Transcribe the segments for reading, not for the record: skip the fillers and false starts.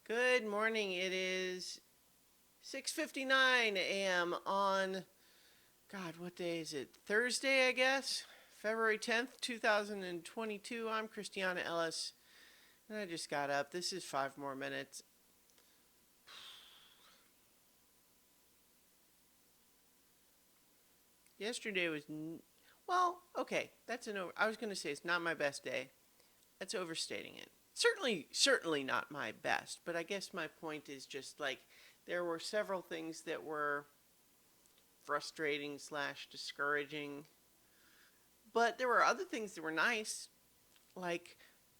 Good morning. It is 6:59 a.m. on what day is it? Thursday, I guess. February 10th, 2022. I'm Christiana Ellis, and I just got up. This is 5 more minutes. Yesterday was okay. I was going to say it's not my best day. That's overstating it. Certainly not my best, but I guess my point is just like there were several things that were frustrating slash discouraging, but there were other things that were nice, like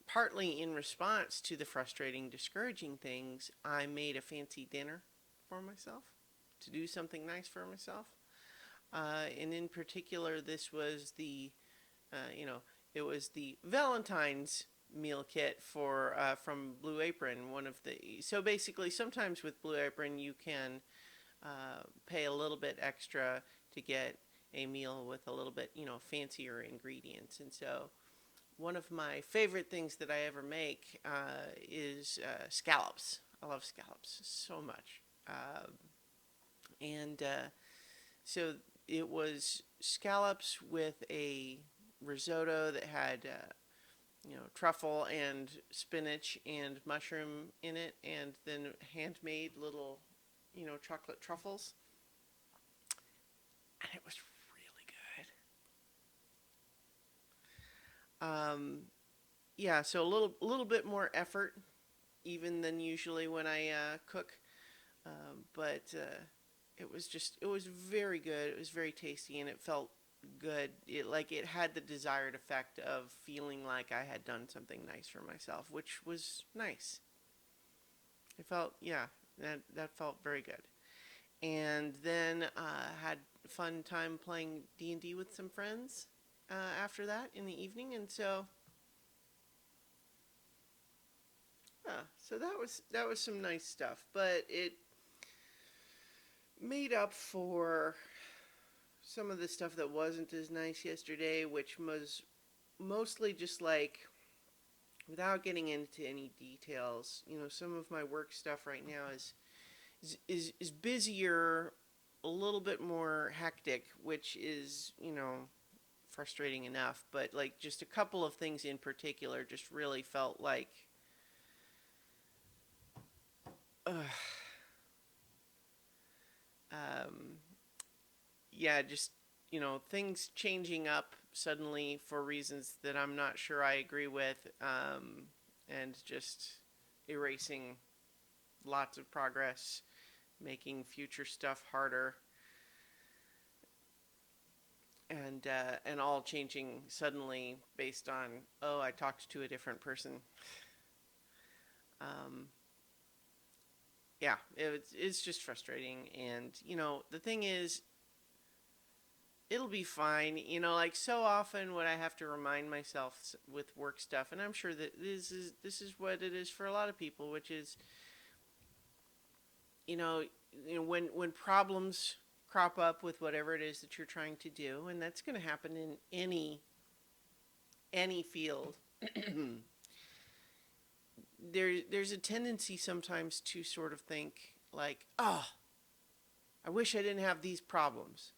partly in response to the frustrating, discouraging things, I made a fancy dinner for myself to do something nice for myself. And in particular, this was you know, it was the Valentine's meal kit from Blue Apron. So basically, sometimes with Blue Apron, you can pay a little bit extra to get a meal with a little bit, fancier ingredients. And so one of my favorite things that I ever make is scallops. I love scallops so much. And So it was scallops with a risotto that had, truffle and spinach and mushroom in it, and then handmade little, chocolate truffles. And it was really good. Yeah, so a little bit more effort even than usually when I cook, but it was very good. It was very tasty, and it felt good. It had the desired effect of feeling like I had done something nice for myself, which was nice. It felt yeah, that felt very good. And then had a fun time playing D&D with some friends after that in the evening, and so that was some nice stuff, but it made up for some of the stuff that wasn't as nice yesterday, which was mostly just like, without getting into any details, some of my work stuff right now is busier, a little bit more hectic, which is, frustrating enough, but like just a couple of things in particular just really felt like uh, um, yeah, just things changing up suddenly for reasons that I'm not sure I agree with, and just erasing lots of progress, making future stuff harder, and all changing suddenly based on, oh, I talked to a different person. Um, yeah, it's just frustrating, and the thing is, it'll be fine. Like so often when I have to remind myself with work stuff, and I'm sure that this is what it is for a lot of people, which is, you know, when problems crop up with whatever it is that you're trying to do, and that's going to happen in any field. There's a tendency sometimes to sort of think like, oh, I wish I didn't have these problems.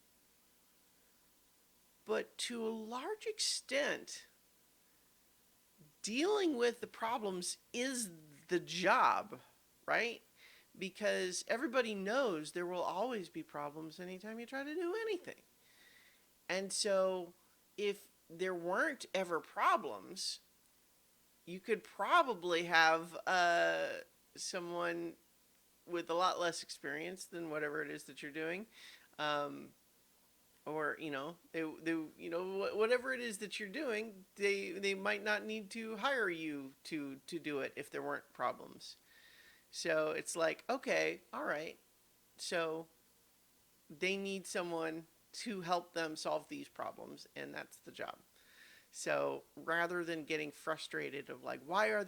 But to a large extent, dealing with the problems is the job, right? Because everybody knows there will always be problems anytime you try to do anything. And so if there weren't ever problems, you could probably have someone with a lot less experience than whatever it is that you're doing, um, or whatever it is that you're doing, they might not need to hire you to do it if there weren't problems. So it's like, okay, all right, so they need someone to help them solve these problems, and that's the job. So rather than getting frustrated of like, why are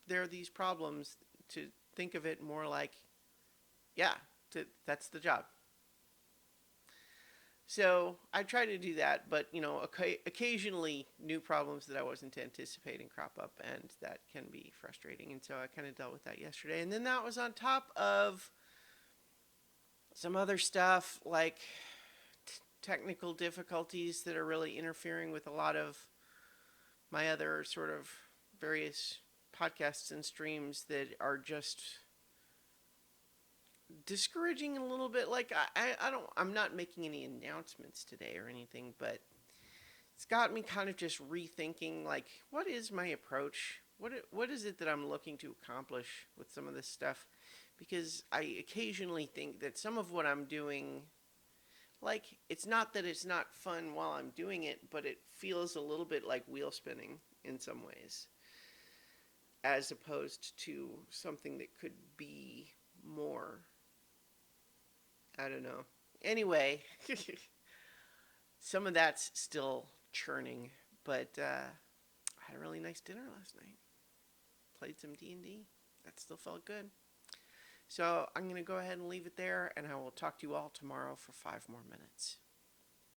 there are these problems, to think of it more like, yeah, that's the job. So I try to do that, but occasionally new problems that I wasn't anticipating crop up, and that can be frustrating. And so I kind of dealt with that yesterday. And then that was on top of some other stuff like technical difficulties that are really interfering with a lot of my other sort of various podcasts and streams that are just discouraging a little bit. Like I'm not making any announcements today or anything, but it's got me kind of just rethinking, like, what is my approach? What is it that I'm looking to accomplish with some of this stuff? Because I occasionally think that some of what I'm doing, like, it's not that it's not fun while I'm doing it, but it feels a little bit like wheel spinning in some ways, as opposed to something that could be more. I don't know. Anyway, some of that's still churning, but I had a really nice dinner last night. Played some D&D. That still felt good. So I'm going to go ahead and leave it there, and I will talk to you all tomorrow for 5 more minutes.